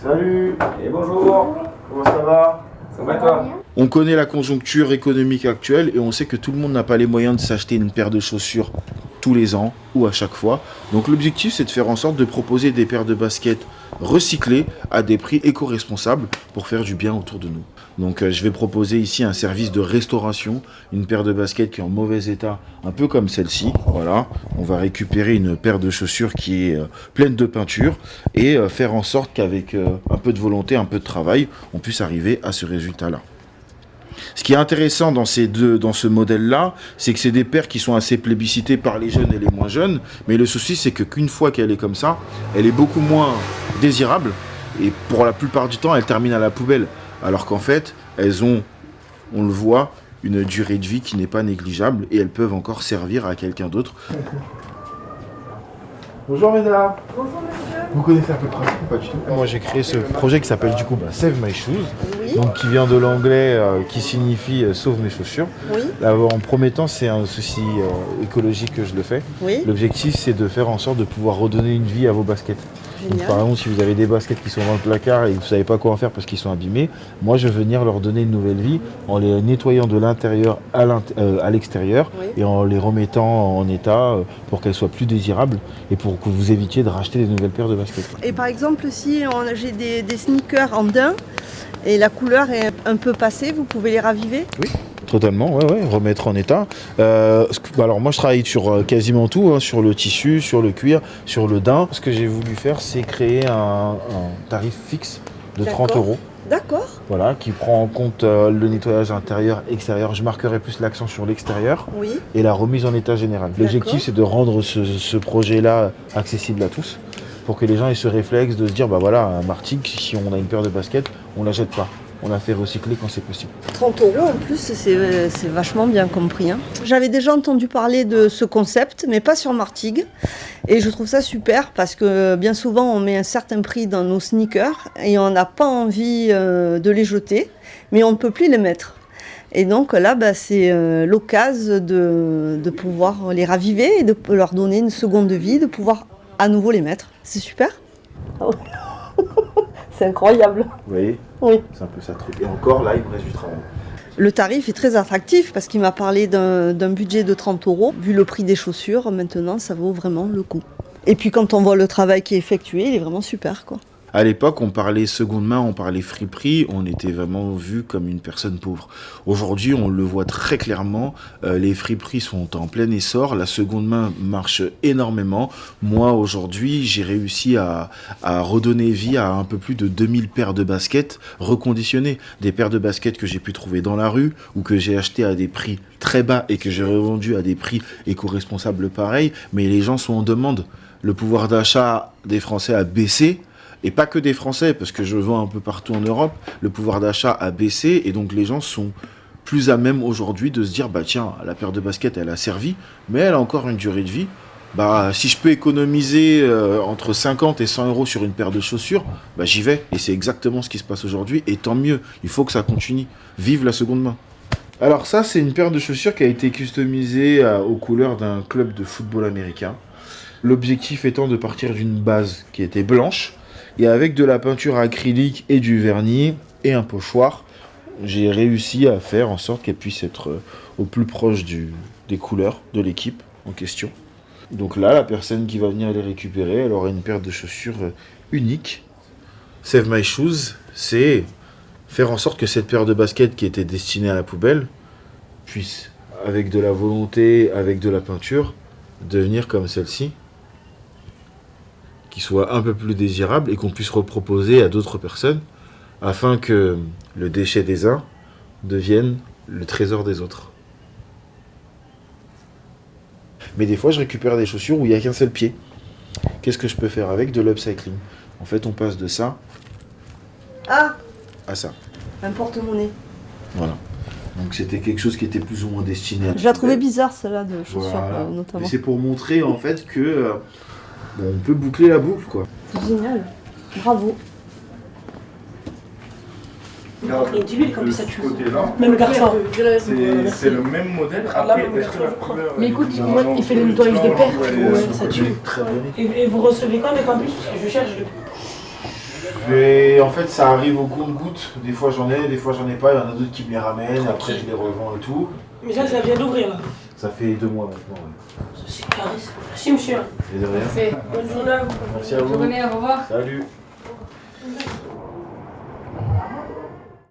Salut et bonjour. Comment ça va? Ça va toi? On connaît la conjoncture économique actuelle et on sait que tout le monde n'a pas les moyens de s'acheter une paire de chaussures tous les ans ou à chaque fois. Donc l'objectif, c'est de faire en sorte de proposer des paires de baskets recyclées à des prix éco-responsables pour faire du bien autour de nous. Donc je vais proposer ici un service de restauration, une paire de baskets qui est en mauvais état, un peu comme celle-ci. Voilà, on va récupérer une paire de chaussures qui est pleine de peinture et faire en sorte qu'avec un peu de volonté, un peu de travail, on puisse arriver à ce résultat-là. Ce qui est intéressant dans ce modèle-là, c'est que c'est des paires qui sont assez plébiscitées par les jeunes et les moins jeunes. Mais le souci, c'est qu'une fois qu'elle est comme ça, elle est beaucoup moins désirable. Et pour la plupart du temps, elle termine à la poubelle. Alors qu'en fait, elles ont, on le voit, une durée de vie qui n'est pas négligeable. Et elles peuvent encore servir à quelqu'un d'autre. Bonjour mesdames. Bonjour monsieur. Vous connaissez un peu le principe ou pas du tout? Moi j'ai créé ce projet qui s'appelle du coup Save My Shoes, Oui. donc qui vient de l'anglais qui signifie sauve mes chaussures. Oui. Là, en premier temps, c'est un souci écologique que je le fais. Oui. L'objectif, c'est de faire en sorte de pouvoir redonner une vie à vos baskets. Donc, par exemple, si vous avez des baskets qui sont dans le placard et que vous ne savez pas quoi en faire parce qu'ils sont abîmés, moi je vais venir leur donner une nouvelle vie en les nettoyant de l'intérieur à l'extérieur, Oui. et en les remettant en état pour qu'elles soient plus désirables et pour que vous évitiez de racheter des nouvelles paires de baskets. Et par exemple, si j'ai des sneakers en daim et la couleur est un peu passée, vous pouvez les raviver? Oui. Totalement, ouais, remettre en état. Alors moi je travaille sur quasiment tout, hein, sur le tissu, sur le cuir, sur le daim. Ce que j'ai voulu faire, c'est créer un tarif fixe de 30 €. D'accord. Voilà, qui prend en compte le nettoyage intérieur, extérieur. Je marquerai plus l'accent sur l'extérieur. Oui. Et la remise en état général. L'objectif, c'est de rendre ce projet-là accessible à tous, pour que les gens aient ce réflexe de se dire, bah voilà, un Martigues, si on a une paire de baskets, on la jette pas. On la fait recycler quand c'est possible. 30 € en plus, c'est vachement bien compris. Hein. J'avais déjà entendu parler de ce concept, mais pas sur Martigues. Et je trouve ça super parce que bien souvent, on met un certain prix dans nos sneakers et on n'a pas envie de les jeter, mais on ne peut plus les mettre. Et donc là, c'est l'occasion de pouvoir les raviver et de leur donner une seconde vie, de pouvoir à nouveau les mettre. C'est super. C'est incroyable. Vous voyez? Oui. C'est un peu ça le truc. Et encore, là, il me reste du travail. Le tarif est très attractif parce qu'il m'a parlé d'un budget de 30 €. Vu le prix des chaussures, maintenant, ça vaut vraiment le coup. Et puis quand on voit le travail qui est effectué, il est vraiment super, quoi. À l'époque, on parlait seconde main, on parlait friperie, on était vraiment vu comme une personne pauvre. Aujourd'hui, on le voit très clairement, les friperies sont en plein essor, la seconde main marche énormément. Moi, aujourd'hui, j'ai réussi à redonner vie à un peu plus de 2000 paires de baskets reconditionnées. Des paires de baskets que j'ai pu trouver dans la rue ou que j'ai achetées à des prix très bas et que j'ai revendues à des prix éco-responsables pareils, mais les gens sont en demande. Le pouvoir d'achat des Français a baissé. Et pas que des Français, parce que je vends un peu partout en Europe, le pouvoir d'achat a baissé et donc les gens sont plus à même aujourd'hui de se dire, bah tiens, la paire de baskets, elle a servi, mais elle a encore une durée de vie. Bah si je peux économiser entre 50 et 100 € sur une paire de chaussures, bah j'y vais. Et c'est exactement ce qui se passe aujourd'hui, et tant mieux, il faut que ça continue. Vive la seconde main. Alors ça, c'est une paire de chaussures qui a été customisée aux couleurs d'un club de football américain. L'objectif étant de partir d'une base qui était blanche, et avec de la peinture acrylique et du vernis et un pochoir, j'ai réussi à faire en sorte qu'elle puisse être au plus proche des couleurs de l'équipe en question. Donc là, la personne qui va venir les récupérer, elle aura une paire de chaussures unique. Save My Shoes, c'est faire en sorte que cette paire de baskets qui était destinée à la poubelle puisse, avec de la volonté, avec de la peinture, devenir comme celle-ci, qui soit un peu plus désirable et qu'on puisse reproposer à d'autres personnes afin que le déchet des uns devienne le trésor des autres. Mais des fois, je récupère des chaussures où il n'y a qu'un seul pied. Qu'est-ce que je peux faire avec? De l'upcycling. En fait, on passe de ça à ça. Un porte-monnaie. Voilà. Donc c'était quelque chose qui était plus ou moins destiné à... Je la trouvais bizarre, celle-là, de chaussures, Voilà. notamment. Mais c'est pour montrer en fait que on peut boucler la boucle, quoi. C'est génial. Bravo. Et dis-lui comme ça tu côté-là, même le garçon. c'est le même modèle. Après, est-ce que la couleur... Mais écoute, moi, il fait le nettoyage des paires. Ouais, Ouais, ça tue. Très bonne. Et vous recevez quand même en plus? Parce que je cherche. En fait, ça arrive au compte-gouttes. Des fois j'en ai, des fois j'en ai pas. Il y en a d'autres qui me les ramènent, après je les revends et tout. Mais là, ça vient d'ouvrir, là. Ça fait 2 mois maintenant. Ouais. C'est carré, ça. Merci, monsieur. Et de rien. Bonne journée à vous. Merci à vous. Bonne journée, au revoir. Salut.